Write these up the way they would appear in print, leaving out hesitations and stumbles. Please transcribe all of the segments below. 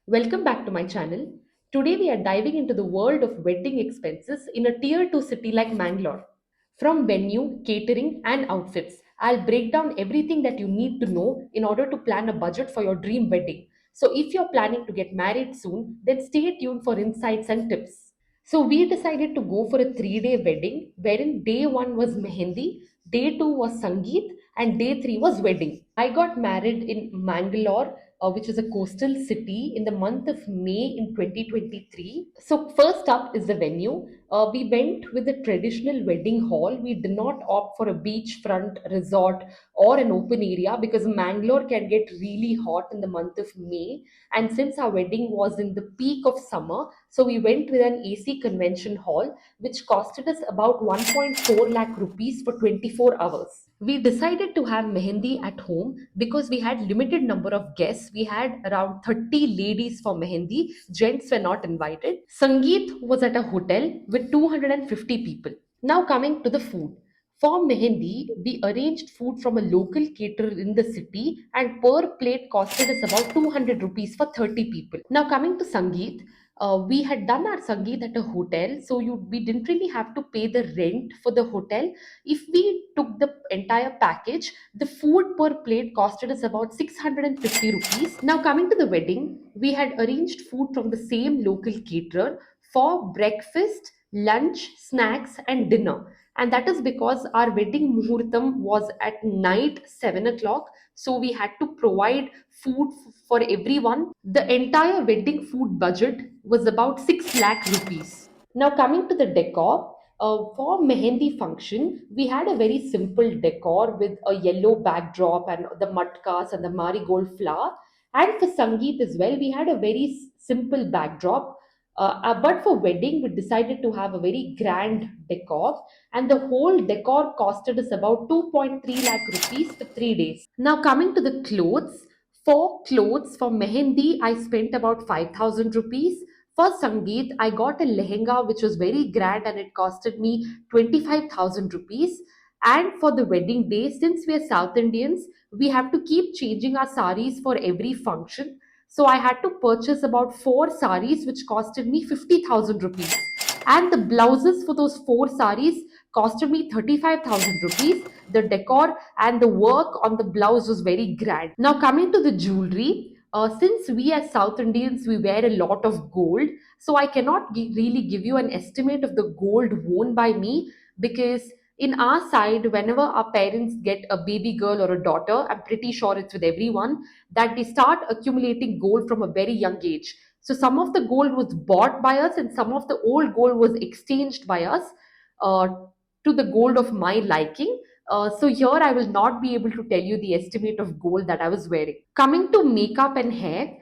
Welcome back to my channel. Today we are diving into the world of wedding expenses in a tier 2 city like Mangalore. From venue, catering, and outfits, I'll break down everything that you need to know in order to plan a budget for your dream wedding. So, if you're planning to get married soon, then stay tuned for insights and tips. So, we decided to go for a 3-day wedding wherein day 1 was Mehendi, day 2 was Sangeet, and day 3 was wedding. I got married in Mangalore, which is a coastal city, in the month of May in 2023. So, first up is the venue. We went with a traditional wedding hall. We did not opt for a beachfront resort or an open area because Mangalore can get really hot in the month of May. And since our wedding was in the peak of summer, so we went with an AC convention hall, which costed us about 1.4 lakh rupees for 24 hours. We decided to have mehendi at home because we had limited number of guests. We had around 30 ladies for mehendi. Gents were not invited. Sangeet was at a hotel with 250 people. Now coming to the food. For Mehendi, we arranged food from a local caterer in the city and per plate costed us about 200 rupees for 30 people. Now coming to Sangeet, we had done our Sangeet at a hotel, so we didn't really have to pay the rent for the hotel. If we took the entire package, the food per plate costed us about 650 rupees. Now coming to the wedding, we had arranged food from the same local caterer for breakfast, lunch, snacks, and dinner. And that is because our wedding muhurtam was at night 7 o'clock. So we had to provide food for everyone. The entire wedding food budget was about 6 lakh rupees. Now, coming to the decor, for Mehendi function, we had a very simple decor with a yellow backdrop and the matkas and the marigold flower. And for Sangeet as well, we had a very simple backdrop. But for wedding, we decided to have a very grand decor, and the whole decor costed us about 2.3 lakh rupees for 3 days. Now, coming to the clothes, for clothes for Mehendi, I spent about 5,000 rupees. For Sangeet, I got a lehenga which was very grand and it costed me 25,000 rupees. And for the wedding day, since we are South Indians, we have to keep changing our saris for every function. So I had to purchase about 4 saris, which costed me 50,000 rupees. And the blouses for those 4 saris costed me 35,000 rupees. The decor and the work on the blouse was very grand. Now, coming to the jewelry, since we as South Indians we wear a lot of gold, so I cannot really give you an estimate of the gold worn by me because in our side, whenever our parents get a baby girl or a daughter, I'm pretty sure it's with everyone that they start accumulating gold from a very young age. So some of the gold was bought by us, and some of the old gold was exchanged by us uh, to the gold of my liking. So here I will not be able to tell you the estimate of gold that I was wearing. Coming to makeup and hair,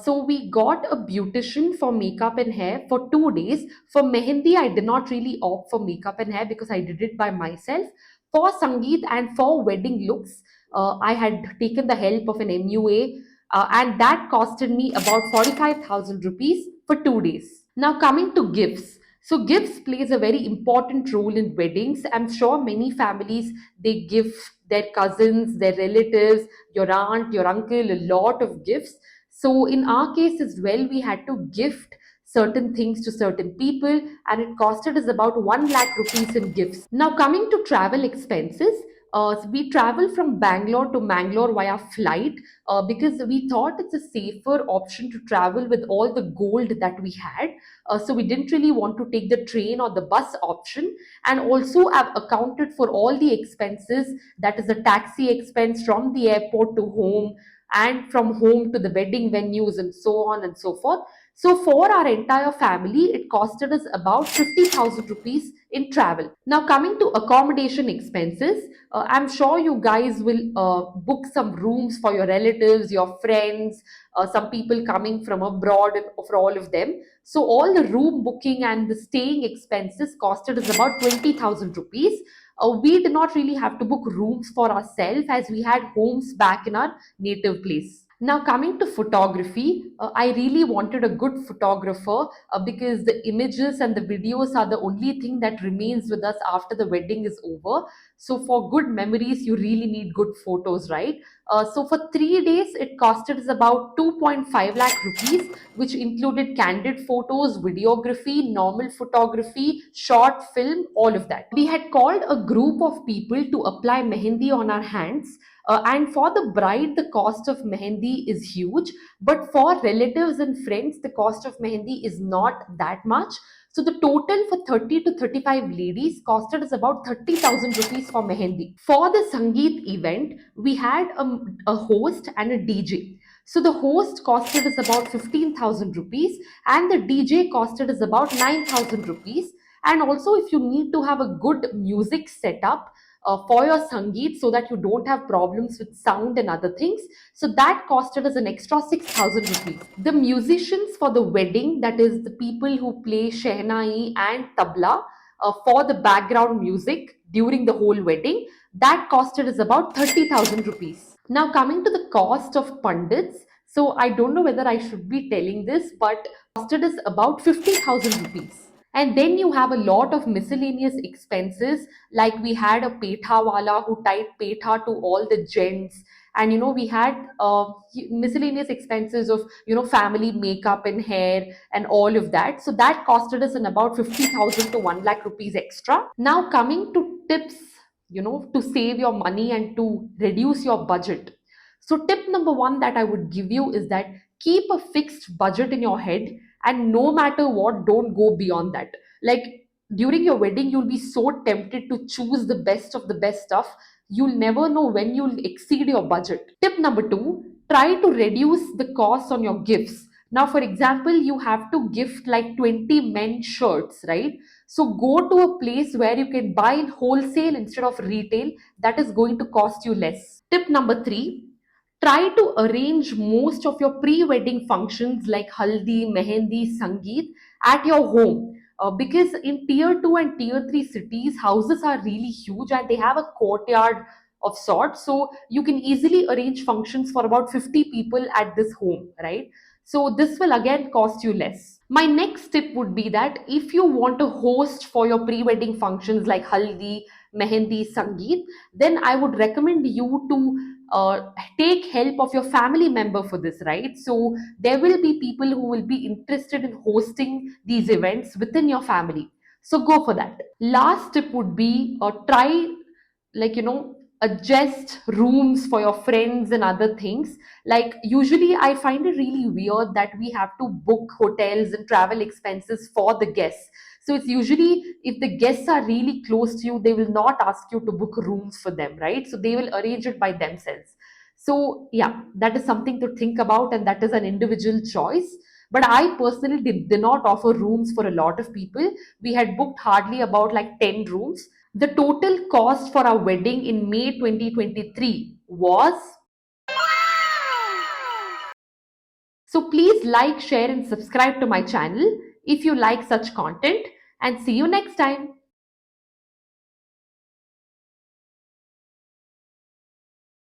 so we got a beautician for makeup and hair for 2 days. For Mehendi, I did not really opt for makeup and hair because I did it by myself. For Sangeet and for wedding looks, I had taken the help of an MUA, and that costed me about 45,000 rupees for 2 days. Now coming to gifts. So gifts plays a very important role in weddings. I'm sure many families they give their cousins, their relatives, your aunt, your uncle a lot of gifts. So in our case as well, we had to gift certain things to certain people, and it costed us about 1 lakh rupees in gifts. Now coming to travel expenses, so we travel from Bangalore to Mangalore via flight because we thought it's a safer option to travel with all the gold that we had. So we didn't really want to take the train or the bus option, and also have accounted for all the expenses, that is the taxi expense from the airport to home and from home to the wedding venues and so on and so forth. So for our entire family, it costed us about 50,000 rupees in travel. Now coming to accommodation expenses, I'm sure you guys will book some rooms for your relatives, your friends, some people coming from abroad, and for all of them. So all the room booking and the staying expenses costed us about 20,000 rupees. We did not really have to book rooms for ourselves as we had homes back in our native place. Now, coming to photography, I really wanted a good photographer because the images and the videos are the only thing that remains with us after the wedding is over. So, for good memories, you really need good photos, right? So for 3 days, it costed us about 2.5 lakh rupees, which included candid photos, videography, normal photography, short film, all of that. We had called a group of people to apply mehendi on our hands. And for the bride, the cost of mehendi is huge. But for relatives and friends, the cost of mehendi is not that much. So the total for 30 to 35 ladies costed us about 30,000 rupees for mehendi. For the Sangeet event, we had a host and a DJ. So the host costed us about 15,000 rupees and the DJ costed us about 9,000 rupees. And also, if you need to have a good music setup for your Sangeet so that you don't have problems with sound and other things, so that costed us an extra 6,000 rupees. The musicians for the wedding, that is the people who play shehnai and tabla for the background music during the whole wedding, that costed us about 30,000 rupees. Now, coming to the cost of pandits, so I don't know whether I should be telling this, but costed us about 50,000 rupees. And then you have a lot of miscellaneous expenses, like we had a petha wala who tied petha to all the gents, and we had miscellaneous expenses of family makeup and hair and all of that. So that costed us in about 50,000 to 1 lakh rupees extra. Now coming to tips, to save your money and to reduce your budget. So tip number one that I would give you is that keep a fixed budget in your head, and no matter what, don't go beyond that. Like during your wedding, you'll be so tempted to choose the best of the best stuff. You'll never know when you'll exceed your budget. Tip number two, try to reduce the cost on your gifts. Now, for example, you have to gift like 20 men's shirts, right? So go to a place where you can buy in wholesale instead of retail. That is going to cost you less. Tip number three, try to arrange most of your pre-wedding functions like haldi, mehendi, sangeet at your home. Because in tier 2 and tier 3 cities, houses are really huge and they have a courtyard of sorts. So you can easily arrange functions for about 50 people at this home, right? So this will again cost you less. My next tip would be that if you want to host for your pre-wedding functions like haldi, mehendi, sangeet, then I would recommend you to take help of your family member for this, right? So there will be people who will be interested in hosting these events within your family. So go for that. Last tip would be try, like, adjust rooms for your friends and other things. Like usually I find it really weird that we have to book hotels and travel expenses for the guests. So it's usually, if the guests are really close to you, they will not ask you to book rooms for them, right? So they will arrange it by themselves. So yeah, that is something to think about, and that is an individual choice. But I personally did not offer rooms for a lot of people. We had booked hardly about like 10 rooms. The total cost for our wedding in May 2023 was. So please like, share, and subscribe to my channel if you like such content, and see you next time.